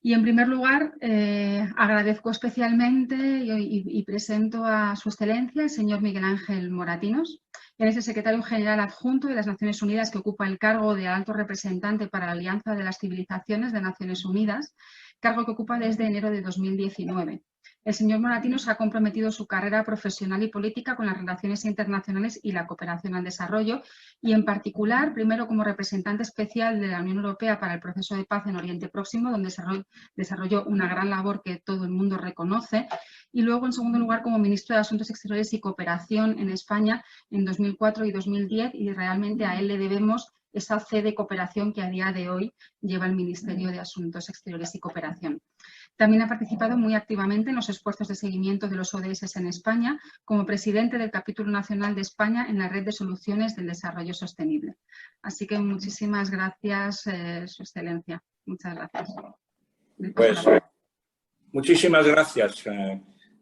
Y en primer lugar, agradezco especialmente y presento a Su Excelencia, el señor Miguel Ángel Moratinos. Él es el secretario general adjunto de las Naciones Unidas que ocupa el cargo de alto representante para la Alianza de las Civilizaciones de Naciones Unidas, cargo que ocupa desde enero de 2019. El señor Moratinos ha comprometido su carrera profesional y política con las relaciones internacionales y la cooperación al desarrollo y, en particular, primero como representante especial de la Unión Europea para el proceso de paz en Oriente Próximo, donde desarrolló una gran labor que todo el mundo reconoce, y luego, en segundo lugar, como ministro de Asuntos Exteriores y Cooperación en España en 2004 y 2010, y realmente a él le debemos esa fe de cooperación que a día de hoy lleva el Ministerio de Asuntos Exteriores y Cooperación. También ha participado muy activamente en los esfuerzos de seguimiento de los ODS en España, como presidente del capítulo nacional de España en la Red de Soluciones del Desarrollo Sostenible. Así que muchísimas gracias, Su Excelencia. Muchas gracias. Pues, muchísimas gracias.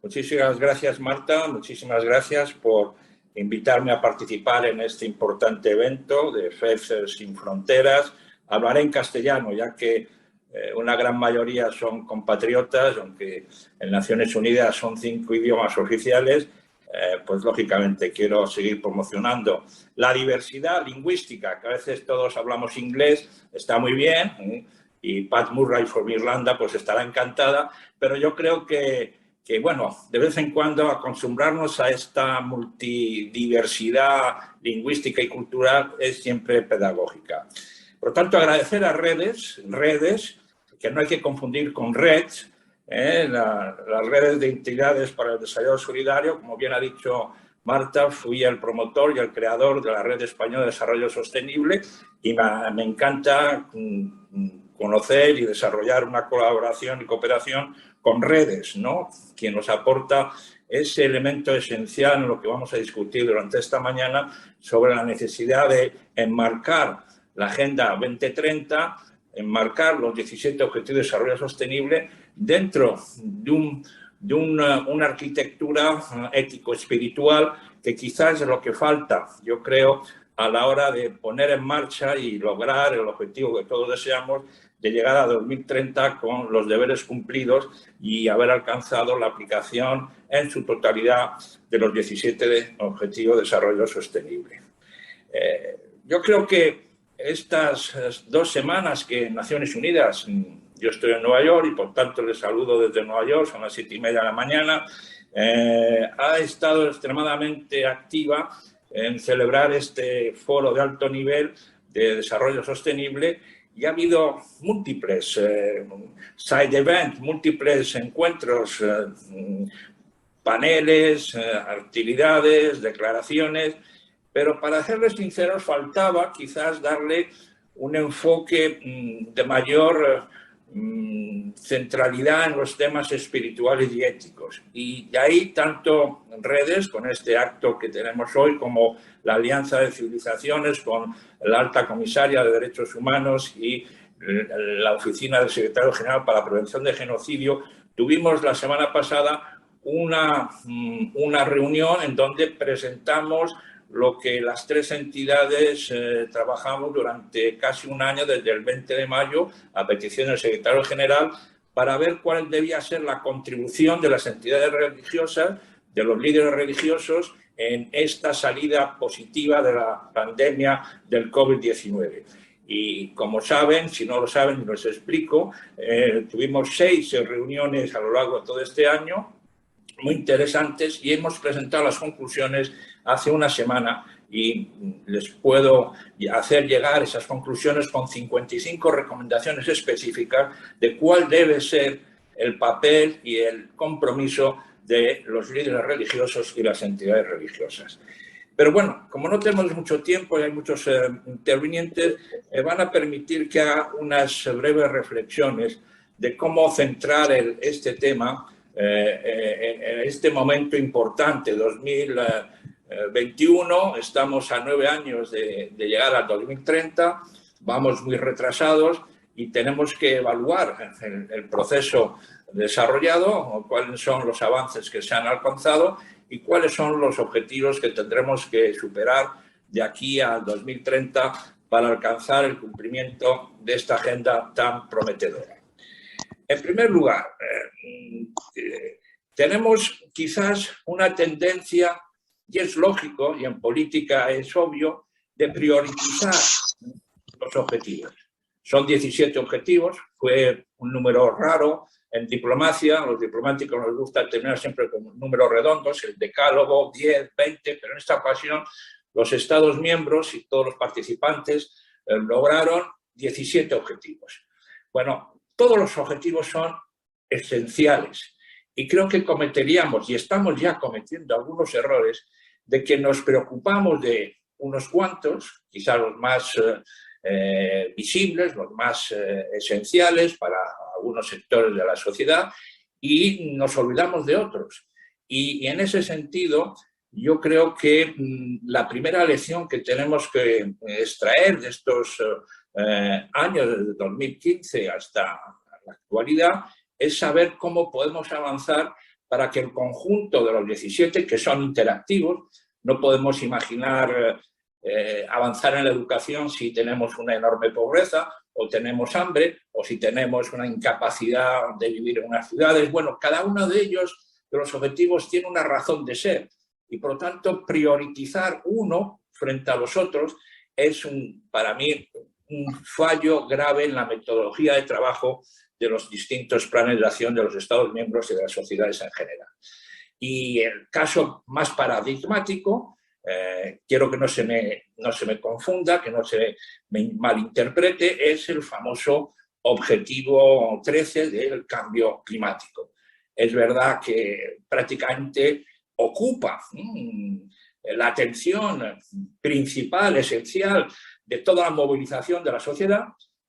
Muchísimas gracias, Marta. Muchísimas gracias por invitarme a participar en este importante evento de FED Sin Fronteras. Hablaré en castellano, ya que una gran mayoría son compatriotas, aunque en Naciones Unidas son 5 idiomas oficiales, pues lógicamente quiero seguir promocionando la diversidad lingüística, que a veces todos hablamos inglés, está muy bien, y Pat Murray por Irlanda pues estará encantada, pero yo creo que bueno, de vez en cuando acostumbrarnos a esta multidiversidad lingüística y cultural es siempre pedagógica. Por lo tanto, agradecer a redes, que no hay que confundir con REDS, las redes de entidades para el desarrollo solidario. Como bien ha dicho Marta, fui el promotor y el creador de la Red Española de Desarrollo Sostenible y me encanta conocer y desarrollar una colaboración y cooperación con redes, ¿no? Quien nos aporta ese elemento esencial en lo que vamos a discutir durante esta mañana sobre la necesidad de enmarcar la Agenda 2030, enmarcar los 17 Objetivos de Desarrollo Sostenible dentro de una arquitectura ético-espiritual que quizás es lo que falta, yo creo, a la hora de poner en marcha y lograr el objetivo que todos deseamos de llegar a 2030 con los deberes cumplidos y haber alcanzado la aplicación en su totalidad de los 17 Objetivos de Desarrollo Sostenible. Yo creo que estas 2 semanas que Naciones Unidas, yo estoy en Nueva York y por tanto les saludo desde Nueva York, son las 7:30 de la mañana, ha estado extremadamente activa en celebrar este foro de alto nivel de desarrollo sostenible y ha habido múltiples side events, múltiples encuentros, paneles, actividades, declaraciones. Pero para serles sinceros, faltaba quizás darle un enfoque de mayor centralidad en los temas espirituales y éticos. Y de ahí tanto redes, con este acto que tenemos hoy, como la Alianza de Civilizaciones, con la Alta Comisaria de Derechos Humanos y la Oficina del Secretario General para la Prevención de Genocidio, tuvimos la semana pasada una reunión en donde presentamos lo que las 3 entidades trabajamos durante casi un año, desde el 20 de mayo, a petición del secretario general, para ver cuál debía ser la contribución de las entidades religiosas, de los líderes religiosos, en esta salida positiva de la pandemia del COVID-19. Y como saben, si no lo saben, les explico, tuvimos 6 reuniones a lo largo de todo este año, muy interesantes, y hemos presentado las conclusiones hace una semana y les puedo hacer llegar esas conclusiones con 55 recomendaciones específicas de cuál debe ser el papel y el compromiso de los líderes religiosos y las entidades religiosas. Pero bueno, como no tenemos mucho tiempo y hay muchos intervinientes, van a permitir que haga unas breves reflexiones de cómo centrar este tema en este momento importante, 2021, estamos a 9 años de llegar al 2030, vamos muy retrasados y tenemos que evaluar el proceso desarrollado, cuáles son los avances que se han alcanzado y cuáles son los objetivos que tendremos que superar de aquí al 2030 para alcanzar el cumplimiento de esta agenda tan prometedora. En primer lugar, tenemos quizás una tendencia, y es lógico, y en política es obvio, de priorizar los objetivos. Son 17 objetivos, fue un número raro en diplomacia, a los diplomáticos nos gusta tener siempre como números redondos, el decálogo, 10, 20, pero en esta ocasión los Estados miembros y todos los participantes lograron 17 objetivos. Bueno, todos los objetivos son esenciales y creo que cometeríamos, y estamos ya cometiendo algunos errores, de que nos preocupamos de unos cuantos, quizás los más visibles, los más esenciales para algunos sectores de la sociedad, y nos olvidamos de otros. Y en ese sentido, yo creo que la primera lección que tenemos que extraer de estos años, desde 2015 hasta la actualidad, es saber cómo podemos avanzar para que el conjunto de los 17, que son interactivos, no podemos imaginar avanzar en la educación si tenemos una enorme pobreza, o tenemos hambre, o si tenemos una incapacidad de vivir en unas ciudades. Bueno, cada uno de ellos, de los objetivos, tiene una razón de ser. Y por lo tanto, priorizar uno frente a los otros es, para mí, un fallo grave en la metodología de trabajo de los distintos planes de acción de los Estados miembros y de las sociedades en general. Y el caso más paradigmático, quiero que no se me confunda, que no se me malinterprete, es el famoso objetivo 13 del cambio climático. Es verdad que prácticamente ocupa la atención principal, esencial de toda la movilización de la sociedad.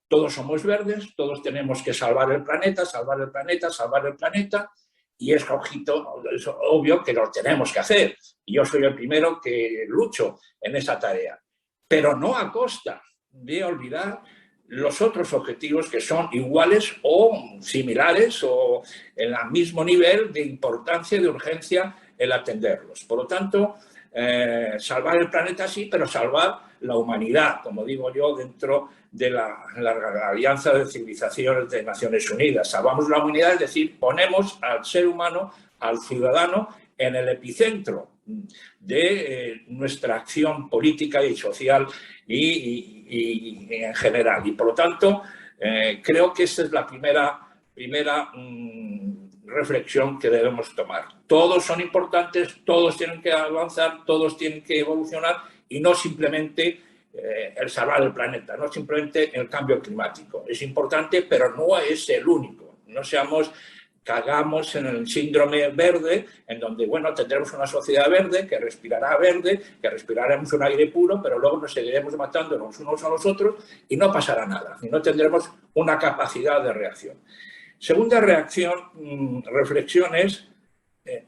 Todos somos verdes, todos tenemos que salvar el planeta, salvar el planeta, salvar el planeta, y es obvio que lo tenemos que hacer. Y yo soy el primero que lucho en esa tarea, pero no a costa de olvidar los otros objetivos que son iguales o similares o en el mismo nivel de importancia y de urgencia el atenderlos. Por lo tanto, salvar el planeta sí, pero salvar la humanidad, como digo yo, dentro de la Alianza de Civilizaciones de Naciones Unidas. Salvamos la humanidad, es decir, ponemos al ser humano, al ciudadano, en el epicentro de nuestra acción política y social y en general. Y por lo tanto, creo que esa es la primera reflexión que debemos tomar. Todos son importantes, todos tienen que avanzar, todos tienen que evolucionar, y no simplemente el salvar el planeta, no simplemente el cambio climático. Es importante, pero no es el único. No caigamos en el síndrome verde, en donde, bueno, tendremos una sociedad verde, que respiraremos un aire puro, pero luego nos seguiremos matando los unos a los otros y no pasará nada, y no tendremos una capacidad de reacción. Segunda reflexión es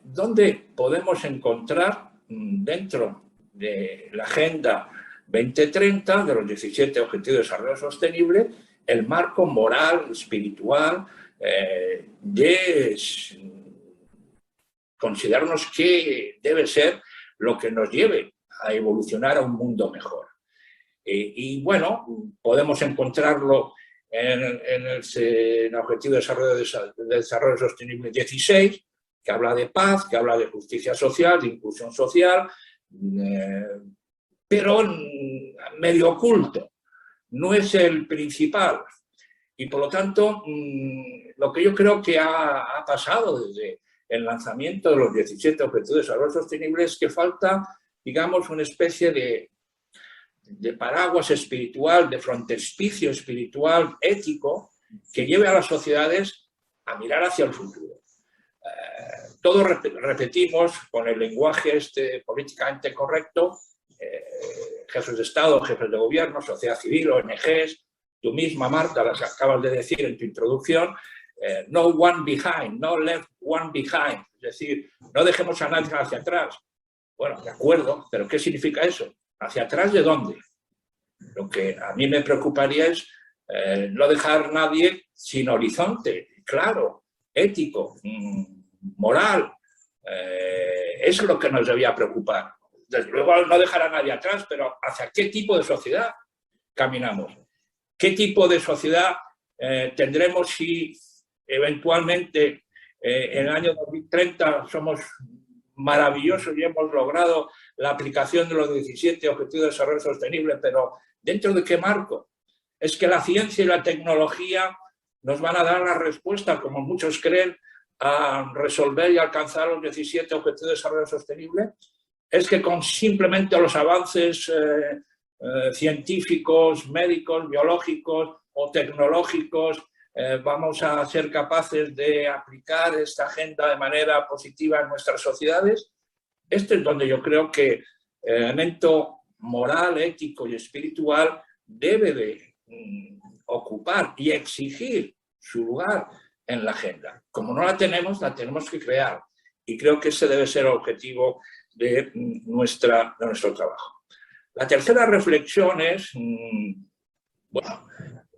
dónde podemos encontrar dentro de la Agenda 2030, de los 17 Objetivos de Desarrollo Sostenible, el marco moral, espiritual, de considerarnos que debe ser lo que nos lleve a evolucionar a un mundo mejor. Y bueno, podemos encontrarlo en el Objetivo de Desarrollo Sostenible 16, que habla de paz, que habla de justicia social, de inclusión social, pero medio oculto, no es el principal. Y por lo tanto, lo que yo creo que ha pasado desde el lanzamiento de los 17 Objetivos de Desarrollo Sostenible es que falta, digamos, una especie de paraguas espiritual, de frontespicio espiritual, ético, que lleve a las sociedades a mirar hacia el futuro. Todos repetimos con el lenguaje políticamente correcto, jefes de Estado, jefes de gobierno, sociedad civil, ONGs, tú misma, Marta, las acabas de decir en tu introducción, no one behind, no left one behind, es decir, no dejemos a nadie hacia atrás. Bueno, de acuerdo, pero ¿qué significa eso? ¿Hacia atrás de dónde? Lo que a mí me preocuparía es no dejar a nadie sin horizonte, claro, ético, moral. Eso es lo que nos debía preocupar. Desde luego no dejar a nadie atrás, pero ¿hacia qué tipo de sociedad caminamos? ¿Qué tipo de sociedad tendremos si eventualmente en el año 2030 somos maravillosos y hemos logrado la aplicación de los 17 Objetivos de Desarrollo Sostenible, pero ¿dentro de qué marco? ¿Es que la ciencia y la tecnología nos van a dar la respuesta, como muchos creen, a resolver y alcanzar los 17 Objetivos de Desarrollo Sostenible? ¿Es que con simplemente los avances científicos, médicos, biológicos o tecnológicos vamos a ser capaces de aplicar esta agenda de manera positiva en nuestras sociedades? Este es donde yo creo que el elemento moral, ético y espiritual debe de ocupar y exigir su lugar en la agenda. Como no la tenemos que crear. Y creo que ese debe ser el objetivo de nuestro trabajo. La tercera reflexión es, bueno,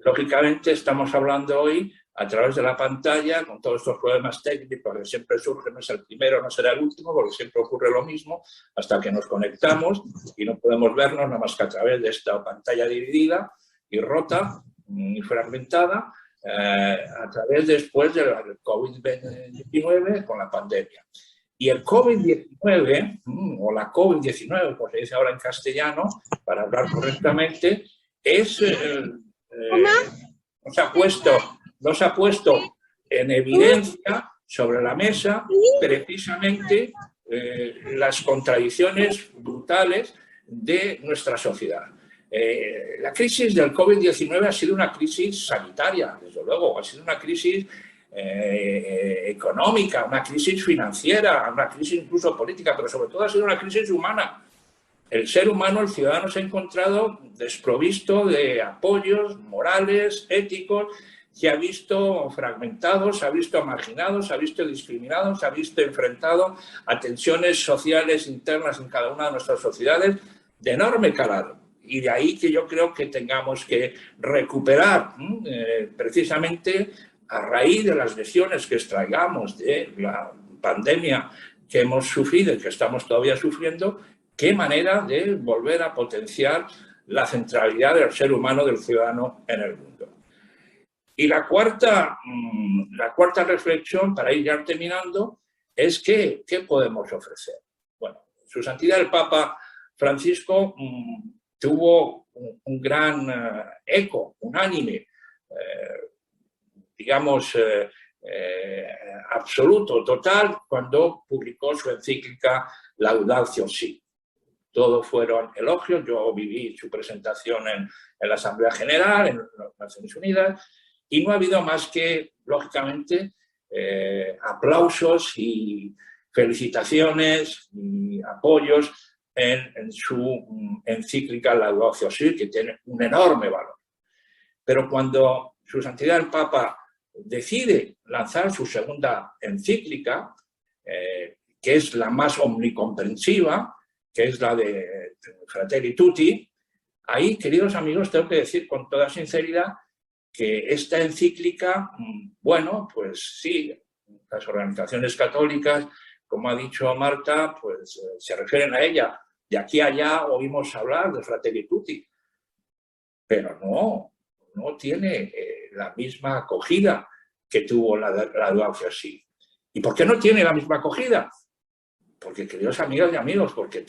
lógicamente estamos hablando hoy a través de la pantalla, con todos estos problemas técnicos que siempre surgen, no es el primero, no será el último, porque siempre ocurre lo mismo, hasta que nos conectamos y no podemos vernos nada más que a través de esta pantalla dividida y rota y fragmentada, a través después del COVID-19 con la pandemia. Y el COVID-19, o la COVID-19, como se dice ahora en castellano, para hablar correctamente, es... nos ha puesto en evidencia sobre la mesa precisamente las contradicciones brutales de nuestra sociedad. La crisis del COVID-19 ha sido una crisis sanitaria, desde luego, ha sido una crisis económica, una crisis financiera, una crisis incluso política, pero sobre todo ha sido una crisis humana. El ser humano, el ciudadano, se ha encontrado desprovisto de apoyos morales, éticos, se ha visto fragmentado, se ha visto marginado, se ha visto discriminado, se ha visto enfrentado a tensiones sociales internas en cada una de nuestras sociedades de enorme calado. Y de ahí que yo creo que tengamos que recuperar precisamente a raíz de las lesiones que extraigamos de la pandemia que hemos sufrido y que estamos todavía sufriendo, qué manera de volver a potenciar la centralidad del ser humano, del ciudadano en el mundo. Y la cuarta reflexión, para ir ya terminando, es ¿qué podemos ofrecer? Bueno, Su Santidad el Papa Francisco tuvo un gran eco, unánime, digamos, absoluto, total, cuando publicó su encíclica Laudatio Si. Todo fueron elogios. Yo viví su presentación en la Asamblea General, en las Naciones Unidas, y no ha habido más que, lógicamente, aplausos y felicitaciones y apoyos en su encíclica Laudatio Si, que tiene un enorme valor. Pero cuando Su Santidad el Papa decide lanzar su segunda encíclica, que es la más omnicomprensiva, que es la de Fratelli Tutti, ahí, queridos amigos, tengo que decir con toda sinceridad que esta encíclica, bueno, pues sí, las organizaciones católicas, como ha dicho Marta, pues se refieren a ella. De aquí a allá oímos hablar de Fratelli Tutti, pero no tiene la misma acogida que tuvo la Laudatio Si. ¿Y por qué no tiene la misma acogida? Porque, queridos amigos y amigos, porque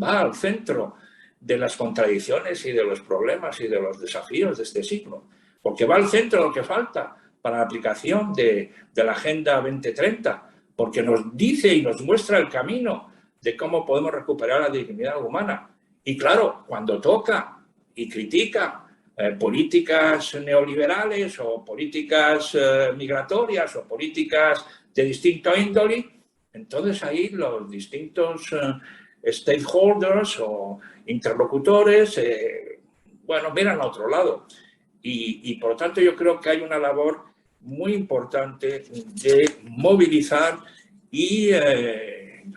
va al centro de las contradicciones y de los problemas y de los desafíos de este siglo. Porque va al centro de lo que falta para la aplicación de la Agenda 2030. Porque nos dice y nos muestra el camino de cómo podemos recuperar la dignidad humana. Y claro, cuando toca y critica políticas neoliberales o políticas migratorias o políticas de distinto índole, entonces ahí los distintos stakeholders o interlocutores, bueno, miran a otro lado. Y por lo tanto yo creo que hay una labor muy importante de movilizar y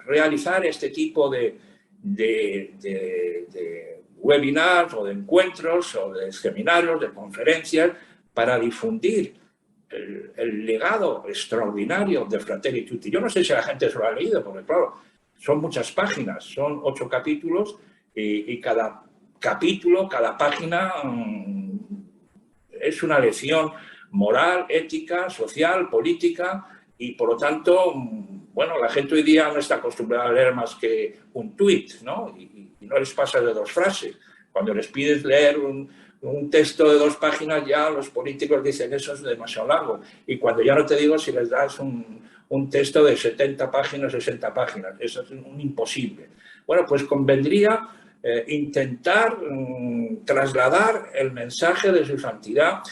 realizar este tipo de webinars o de encuentros o de seminarios, de conferencias, para difundir el legado extraordinario de Fratelli Tutti. Yo no sé si la gente se lo ha leído, porque claro, son muchas páginas, son 8 capítulos y cada capítulo, cada página es una lección moral, ética, social, política, y por lo tanto, bueno, la gente hoy día no está acostumbrada a leer más que un tuit, ¿no? Y no les pasa de 2 frases. Cuando les pides leer un texto de 2 páginas, ya los políticos dicen eso es demasiado largo. Y cuando ya no te digo si les das un texto de 70 páginas, 60 páginas, eso es un imposible. Bueno, pues convendría intentar trasladar el mensaje de su santidad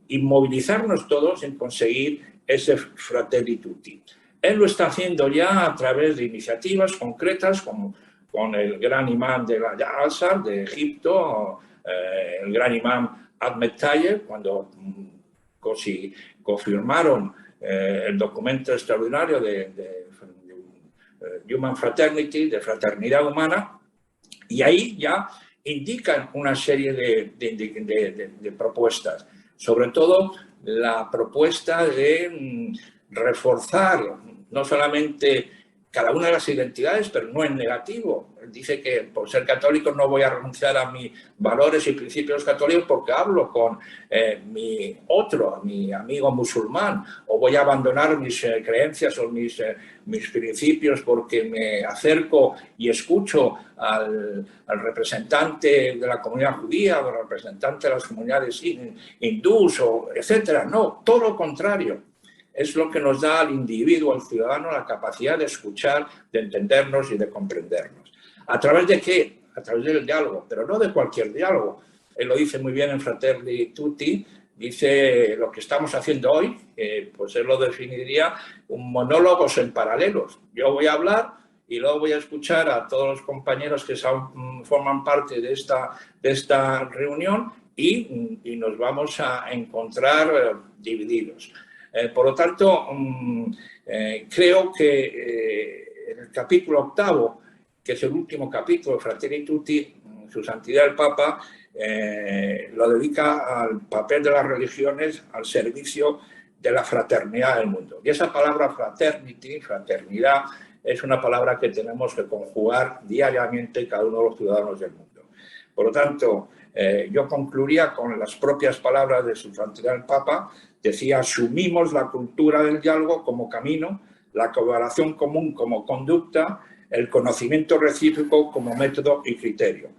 y movilizarnos todos en conseguir ese Fratelli Tutti. Él lo está haciendo ya a través de iniciativas concretas como con el gran imán de Al-Azhar de Egipto, el gran imán Ahmed Tayeb, cuando confirmaron el documento extraordinario de Human Fraternity, de fraternidad humana, y ahí ya indican una serie de propuestas, sobre todo la propuesta de reforzar no solamente cada una de las identidades, pero no en negativo. Dice que por ser católico no voy a renunciar a mis valores y principios católicos porque hablo con mi amigo musulmán, o voy a abandonar mis creencias o mis principios porque me acerco y escucho al representante de la comunidad judía o al representante de las comunidades hindús, etcétera. No, todo lo contrario. Es lo que nos da al individuo, al ciudadano, la capacidad de escuchar, de entendernos y de comprendernos. ¿A través de qué? A través del diálogo, pero no de cualquier diálogo. Él lo dice muy bien en Fratelli Tutti, dice lo que estamos haciendo hoy, pues él lo definiría un monólogos en paralelos. Yo voy a hablar y luego voy a escuchar a todos los compañeros que forman parte de esta reunión y nos vamos a encontrar divididos. Por lo tanto, creo que en el capítulo 8, que es el último capítulo de Fratelli Tutti, su santidad el Papa lo dedica al papel de las religiones al servicio de la fraternidad del mundo. Y esa palabra fraternity, fraternidad, es una palabra que tenemos que conjugar diariamente cada uno de los ciudadanos del mundo. Por lo tanto, yo concluiría con las propias palabras de su santidad el Papa. Decía, asumimos la cultura del diálogo como camino, la colaboración común como conducta, el conocimiento recíproco como método y criterio.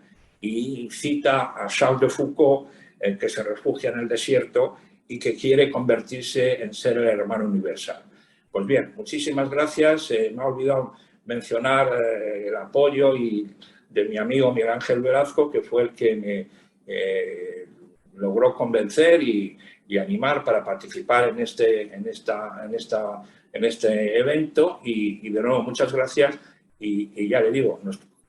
Y cita a Charles de Foucault, el que se refugia en el desierto y que quiere convertirse en ser el hermano universal. Pues bien, muchísimas gracias. Me he olvidado mencionar el apoyo de mi amigo Miguel Ángel Velasco, que fue el que me logró convencer y animar para participar en este evento. Y de nuevo, muchas gracias. Y ya le digo,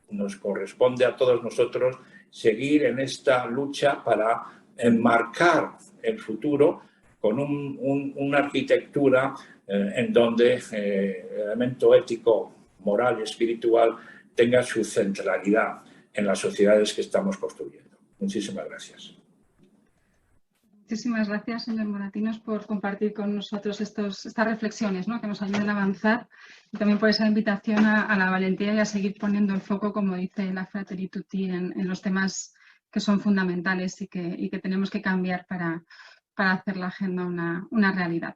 nos corresponde a todos nosotros seguir en esta lucha para enmarcar el futuro con una arquitectura en donde el elemento ético, moral y espiritual tenga su centralidad en las sociedades que estamos construyendo. Muchísimas gracias. Muchísimas gracias, señor Moratinos, por compartir con nosotros estas reflexiones, ¿no?, que nos ayudan a avanzar, y también por esa invitación a la valentía y a seguir poniendo el foco, como dice la Fratelli Tutti, en los temas que son fundamentales y que tenemos que cambiar para hacer la agenda una realidad.